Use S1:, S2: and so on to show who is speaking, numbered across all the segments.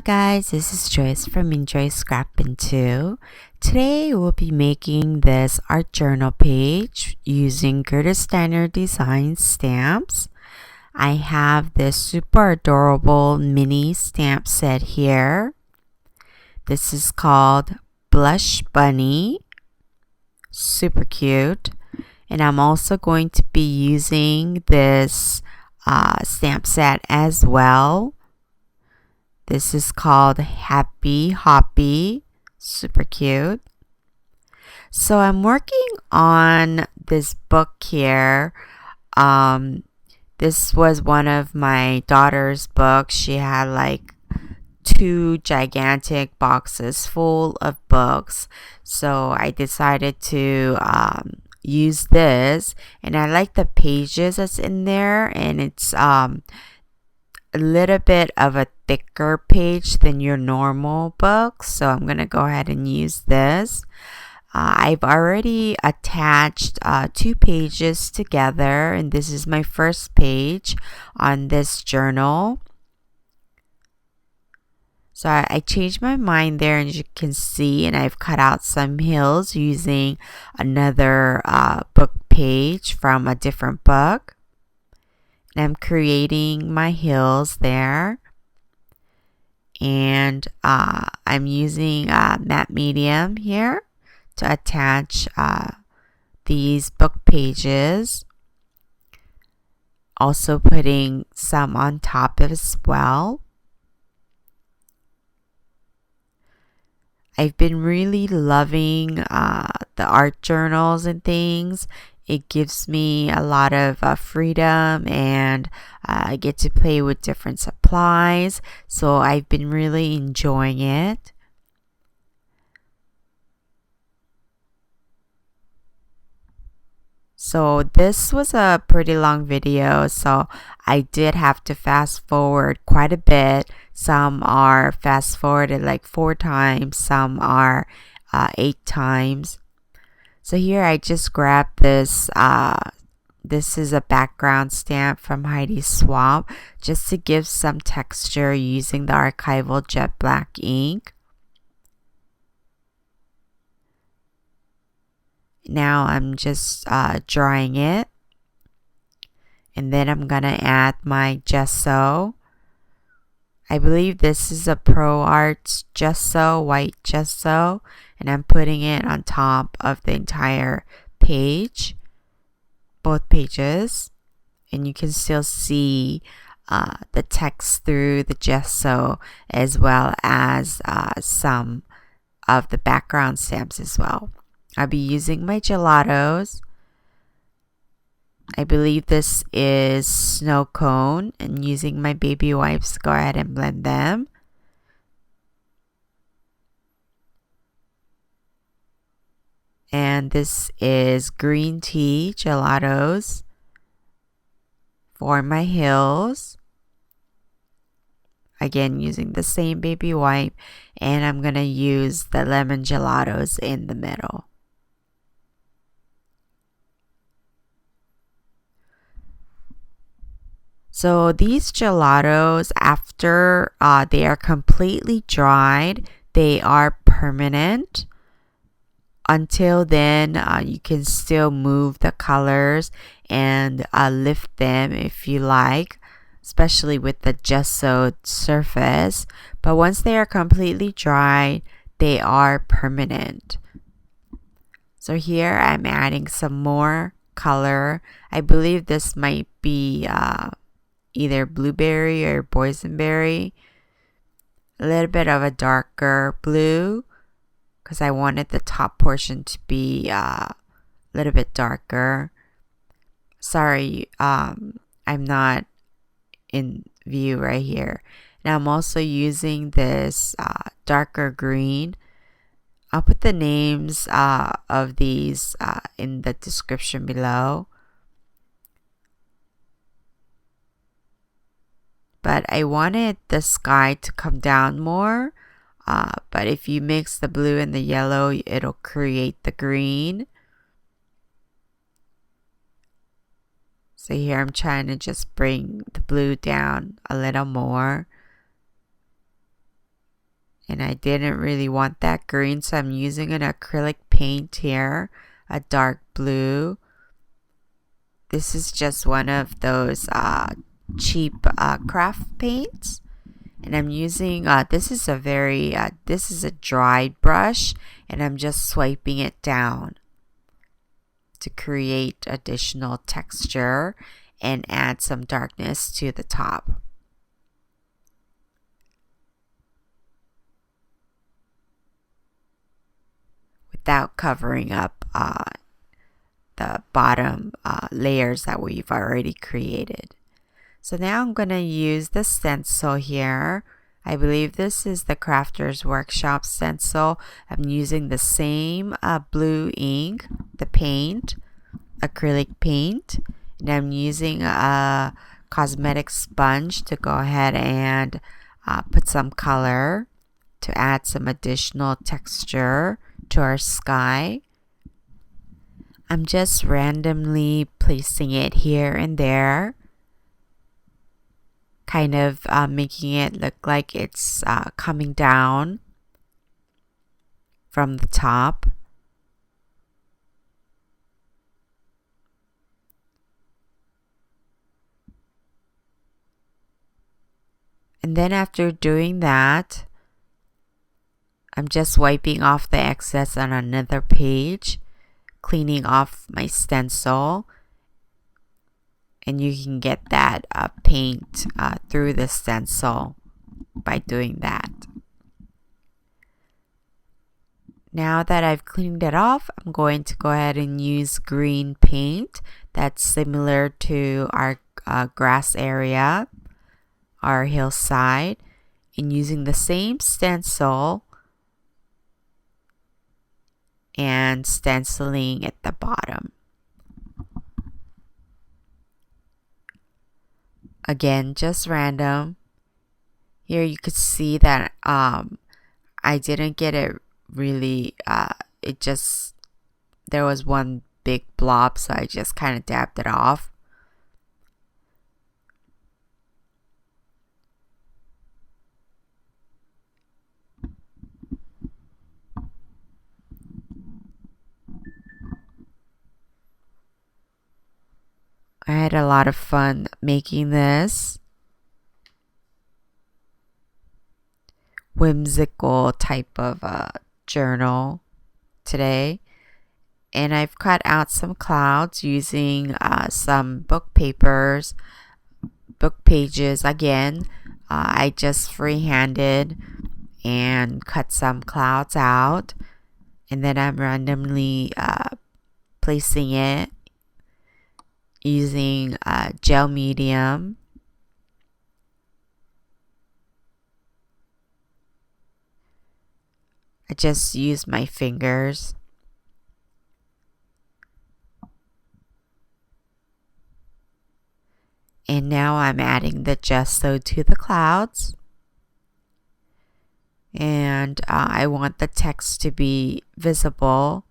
S1: guys, this is Joyce from Enjoy Scrapping 2. Today we'll be making this art journal page using Gerda Steiner design stamps. I have this super adorable mini stamp set here. This is called Blush Bunny. Super cute. And I'm also going to be using this stamp set as well. This is called Happy Hoppy. Super cute. So I'm working on this book here. This was one of my daughter's books. She had like 2 gigantic boxes full of books. So I decided to use this, and I like the pages that's in there, and it's a little bit of a thicker page than your normal book, so I'm gonna go ahead and use this. I've already attached 2 pages together, and this is my first page on this journal. So I changed my mind there, and as you can see, and I've cut out some hills using another book page from a different book. And I'm creating my hills there. And I'm using matte medium here to attach these book pages. Also putting some on top as well. I've been really loving the art journals and things. It gives me a lot of freedom, and I get to play with different supplies. So I've been really enjoying it. So this was a pretty long video, so I did have to fast forward quite a bit. Some are fast forwarded like 4 times, some are 8 times. So here I just grabbed this. This is a background stamp from Heidi's Swamp, just to give some texture using the archival jet black ink. Now I'm just drying it, and then I'm gonna add my gesso. I believe this is a Pro Arts gesso, white gesso, and I'm putting it on top of the entire page, both pages, and you can still see the text through the gesso, as well as some of the background stamps as well. I'll be using my gelatos. I believe this is snow cone, and using my baby wipes to go ahead and blend them. And this is green tea gelatos for my hills. Again, using the same baby wipe, and I'm gonna use the lemon gelatos in the middle. So these gelatos, after they are completely dried, they are permanent. Until then, you can still move the colors and lift them if you like, especially with the gessoed surface. But once they are completely dried, they are permanent. So here I'm adding some more color. I believe this might be either blueberry or boysenberry. A little bit of a darker blue, because I wanted the top portion to be a little bit darker. Sorry, I'm not in view right here. Now I'm also using this darker green. I'll put the names of these in the description below. But I wanted the sky to come down more. But if you mix the blue and the yellow, it'll create the green. So here I'm trying to just bring the blue down a little more. and I didn't really want that green, so I'm using an acrylic paint here, a dark blue. This is just one of those cheap craft paints, and I'm using this is a dried brush, and I'm just swiping it down to create additional texture and add some darkness to the top. Without covering up the bottom layers that we've already created. So now I'm going to use the stencil here. I believe this is the Crafter's Workshop stencil. I'm using the same blue ink, the paint, acrylic paint, and I'm using a cosmetic sponge to go ahead and put some color to add some additional texture to our sky. I'm just randomly placing it here and there, kind of making it look like it's coming down from the top. And then after doing that, I'm just wiping off the excess on another page, cleaning off my stencil, and you can get that paint through the stencil by doing that. Now that I've cleaned it off, I'm going to go ahead and use green paint that's similar to our grass area, our hillside, and using the same stencil and stenciling at the bottom. Again, just random. Here you could see that I didn't get it really, there was one big blob, so I just kind of dabbed it off. I had a lot of fun making this whimsical type of journal today, and I've cut out some clouds using some book pages. Again, I just freehanded and cut some clouds out, and then I'm randomly placing it using gel medium. I just use my fingers. And now I'm adding the gesso to the clouds. And I want the text to be visible.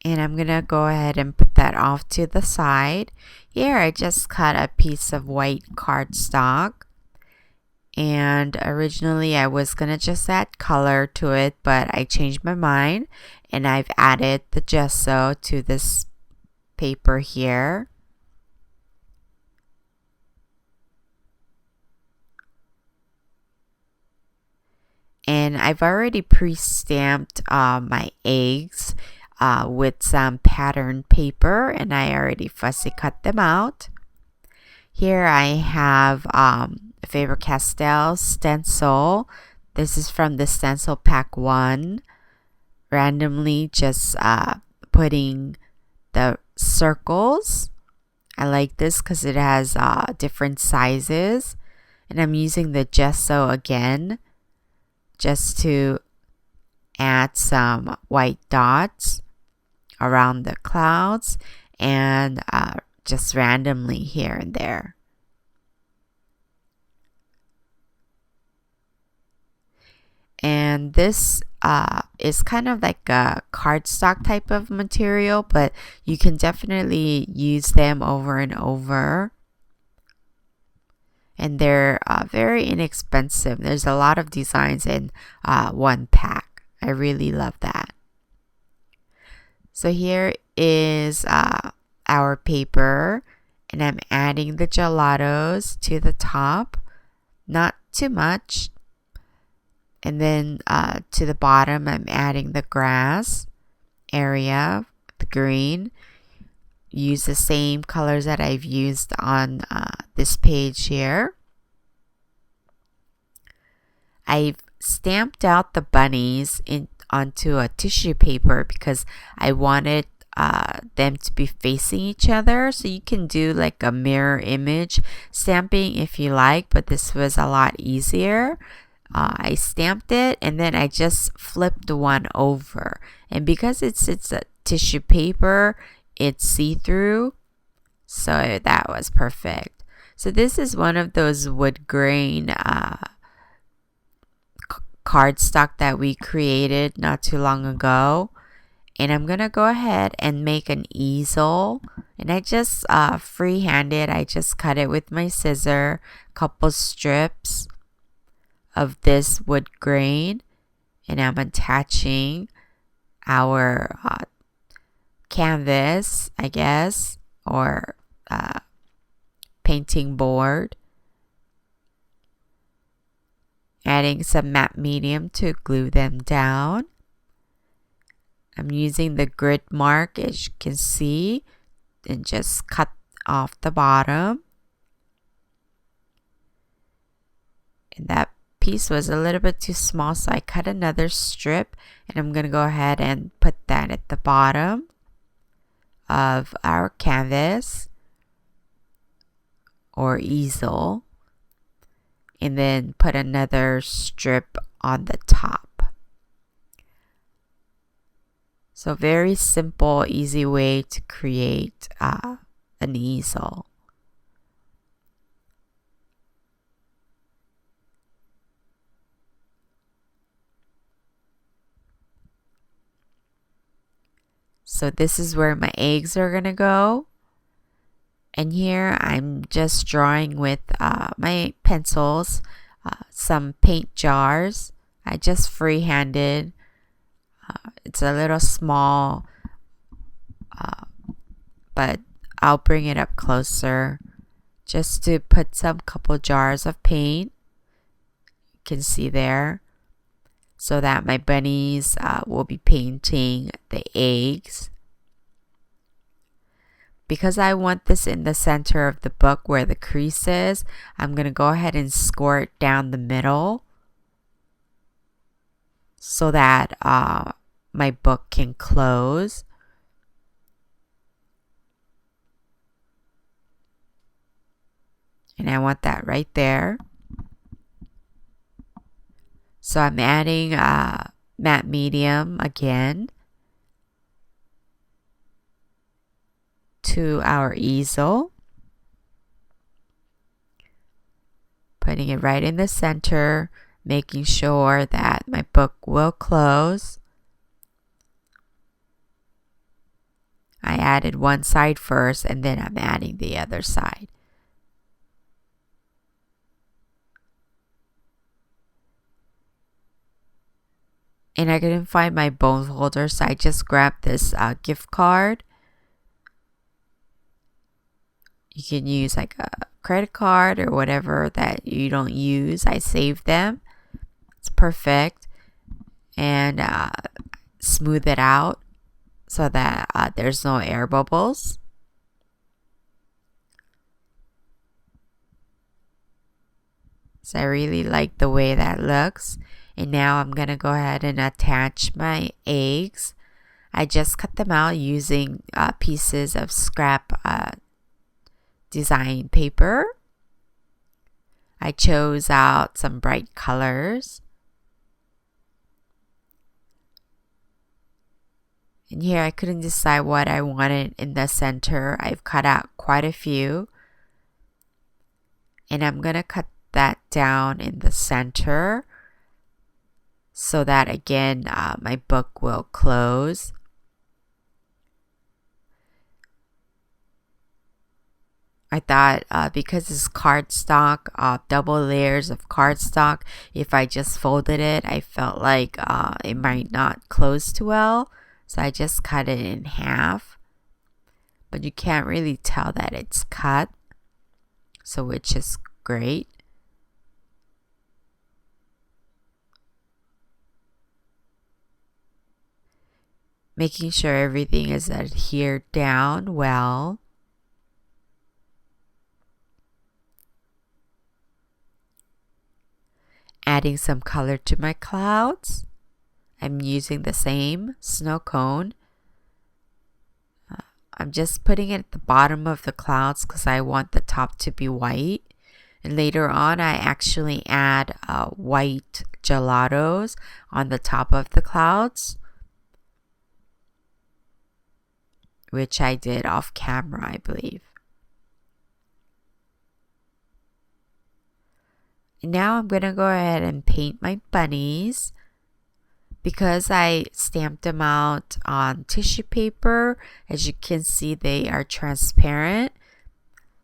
S1: And I'm going to go ahead and put that off to the side. Here I just cut a piece of white cardstock. And originally I was going to just add color to it, but I changed my mind and I've added the gesso to this paper here. And I've already pre-stamped my eggs with some pattern paper, and I already fussy cut them out. Here I have Faber-Castell stencil. This is from the stencil pack 1. Randomly just putting the circles. I like this because it has different sizes, and I'm using the gesso again just to add some white dots around the clouds and just randomly here and there. And this is kind of like a cardstock type of material, but you can definitely use them over and over. And they're very inexpensive. There's a lot of designs in one pack. I really love that. So here is our paper, and I'm adding the gelatos to the top, not too much. And then to the bottom, I'm adding the grass area, the green. Use the same colors that I've used on this page here. I've stamped out the bunnies onto a tissue paper because I wanted them to be facing each other. So you can do like a mirror image stamping if you like, but this was a lot easier. I stamped it and then I just flipped one over. And because it's a tissue paper, it's see-through, so that was perfect. So this is one of those wood grain cardstock that we created not too long ago, and I'm gonna go ahead and make an easel. And I just freehanded. I just cut it with my scissor, couple strips of this wood grain, and I'm attaching our canvas, I guess, or painting board. Adding some matte medium to glue them down. I'm using the grid mark, as you can see, and just cut off the bottom. And that piece was a little bit too small, so I cut another strip, and I'm going to go ahead and put that at the bottom of our canvas or easel, and then put another strip on the top. So very simple, easy way to create an easel. So this is where my eggs are gonna go. And here I'm just drawing with my pencils, some paint jars. I just freehanded. It's a little small, but I'll bring it up closer just to put some couple jars of paint. You can see there, so that my bunnies will be painting the eggs. Because I want this in the center of the book where the crease is, I'm going to go ahead and score it down the middle so that my book can close. And I want that right there. So I'm adding matte medium again to our easel, putting it right in the center, making sure that my book will close. I added one side first, and then I'm adding the other side. And I couldn't find my bone holder, so I just grabbed this gift card. You can use like a credit card or whatever that you don't use. I saved them. It's perfect. And smooth it out so that there's no air bubbles. So I really like the way that looks. And now I'm going to go ahead and attach my eggs. I just cut them out using pieces of scrap design paper. I chose out some bright colors. And here I couldn't decide what I wanted in the center. I've cut out quite a few. And I'm going to cut that down in the center so that again my book will close. I thought because it's cardstock, double layers of cardstock, if I just folded it, I felt like it might not close too well. So I just cut it in half. But you can't really tell that it's cut, so which is great. Making sure everything is adhered down well. Adding some color to my clouds. I'm using the same snow cone. I'm just putting it at the bottom of the clouds because I want the top to be white. And later on, I actually add white gelatos on the top of the clouds, which I did off camera, I believe. And now I'm going to go ahead and paint my bunnies. Because I stamped them out on tissue paper, as you can see, they are transparent.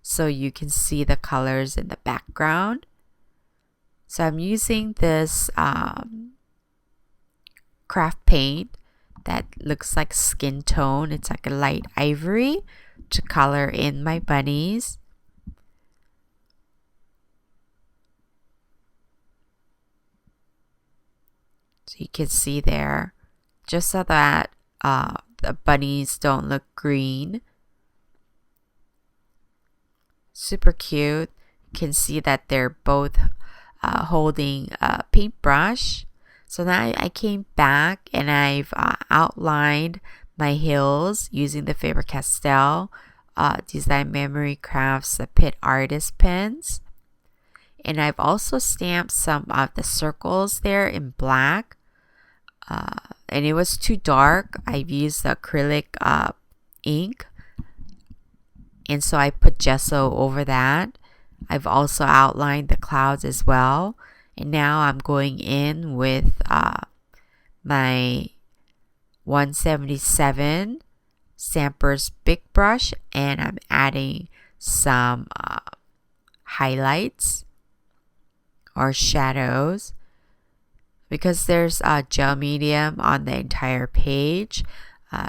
S1: So you can see the colors in the background. So I'm using this craft paint that looks like skin tone. It's like a light ivory to color in my bunnies. So you can see there, just so that the bunnies don't look green. Super cute. You can see that they're both holding a paintbrush. So now I came back and I've outlined my hills using the Faber-Castell Design Memory Crafts Pit Artist pens. And I've also stamped some of the circles there in black. And it was too dark. I've used acrylic ink. And so I put gesso over that. I've also outlined the clouds as well. And now I'm going in with my 177 Sampler's Big Brush. And I'm adding some highlights or shadows. Because there's a gel medium on the entire page,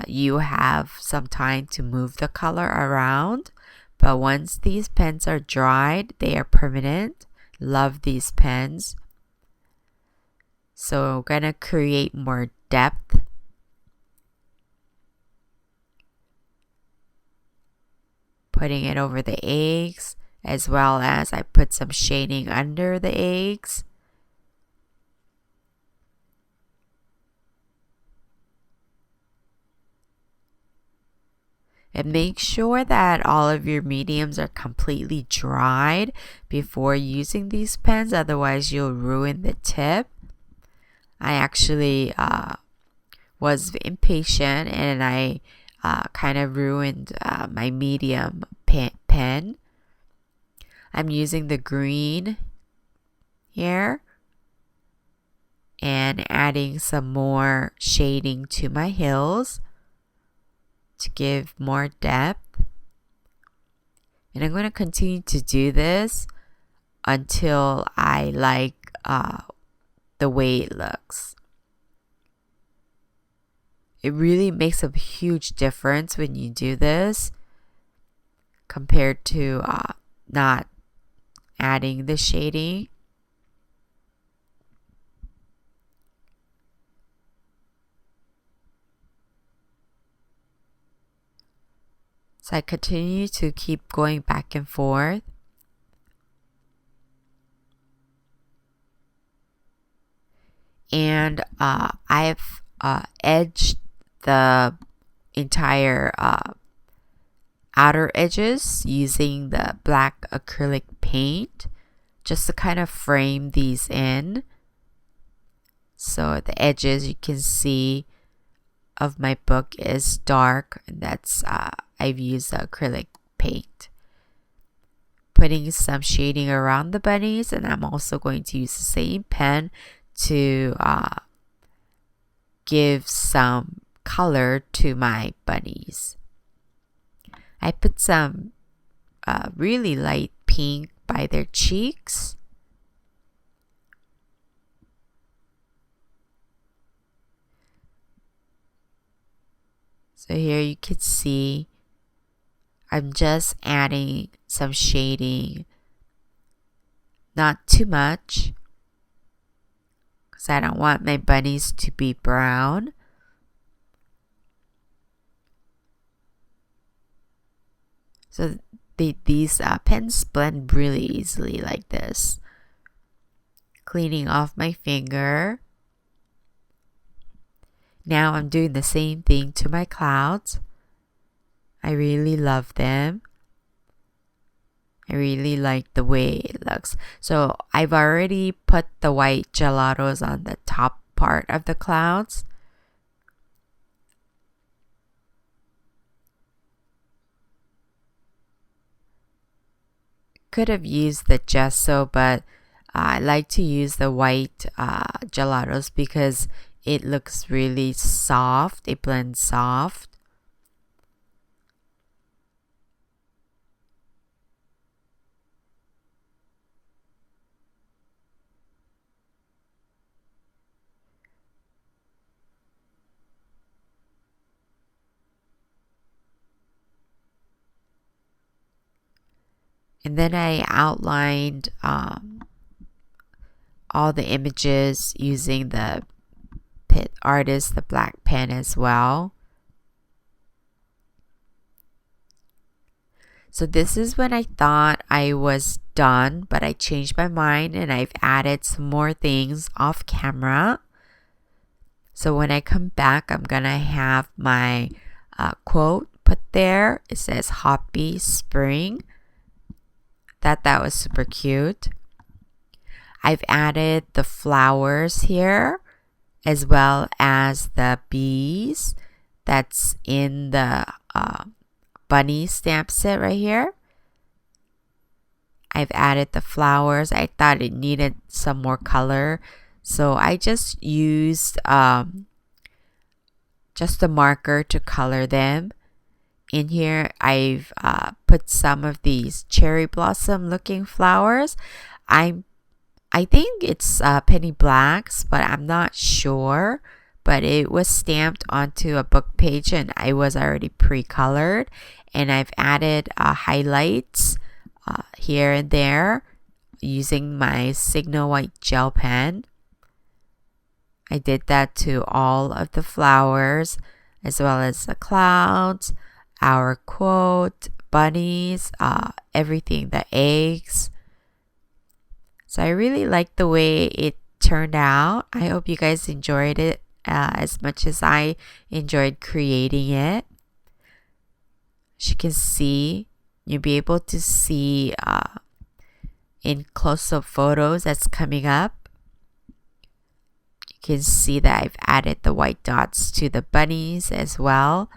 S1: you have some time to move the color around. But once these pens are dried, they are permanent. Love these pens. So we're gonna create more depth. Putting it over the eggs, as well as I put some shading under the eggs. And make sure that all of your mediums are completely dried before using these pens, otherwise you'll ruin the tip. I actually was impatient and I kind of ruined my medium pen. I'm using the green here and adding some more shading to my hills to give more depth. And I'm going to continue to do this until I like the way it looks. It really makes a huge difference when you do this compared to not adding the shading. So I continue to keep going back and forth. And I've edged the entire outer edges using the black acrylic paint just to kind of frame these in. So the edges you can see of my book is dark, and that's I've used the acrylic paint. Putting some shading around the bunnies, and I'm also going to use the same pen to give some color to my bunnies. I put some really light pink by their cheeks. So here you can see I'm just adding some shading, not too much, because I don't want my bunnies to be brown. So these pens blend really easily like this. Cleaning off my finger. Now I'm doing the same thing to my clouds. I really love them. I really like the way it looks. So I've already put the white gelatos on the top part of the clouds. Could have used the gesso, but I like to use the white gelatos because it looks really soft. It blends soft. And then I outlined all the images using the Pit Artist, the black pen as well. So this is when I thought I was done, but I changed my mind and I've added some more things off camera. So when I come back, I'm gonna have my quote put there. It says Hoppy Spring. That was super cute. I've added the flowers here as well as the bees that's in the bunny stamp set right here. I've added the flowers. I thought it needed some more color, so I just used just a marker to color them. In here, I've put some of these cherry blossom looking flowers. I think it's penny blacks, but I'm not sure. But it was stamped onto a book page and I was already pre-colored. And I've added highlights here and there using my Signal White gel pen. I did that to all of the flowers as well as the clouds, our quote, bunnies, everything, the eggs. So I really like the way it turned out. I hope you guys enjoyed it as much as I enjoyed creating it. As you can see, you'll be able to see in close-up photos that's coming up. You can see that I've added the white dots to the bunnies as well.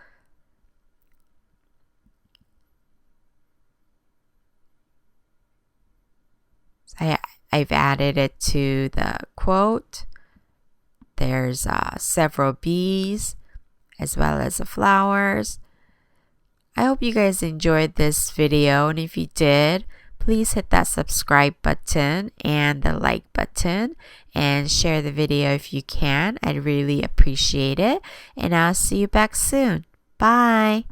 S1: I've added it to the quote. There's several bees as well as the flowers. I hope you guys enjoyed this video, and if you did, please hit that subscribe button and the like button and share the video if you can. I'd really appreciate it, and I'll see you back soon. Bye!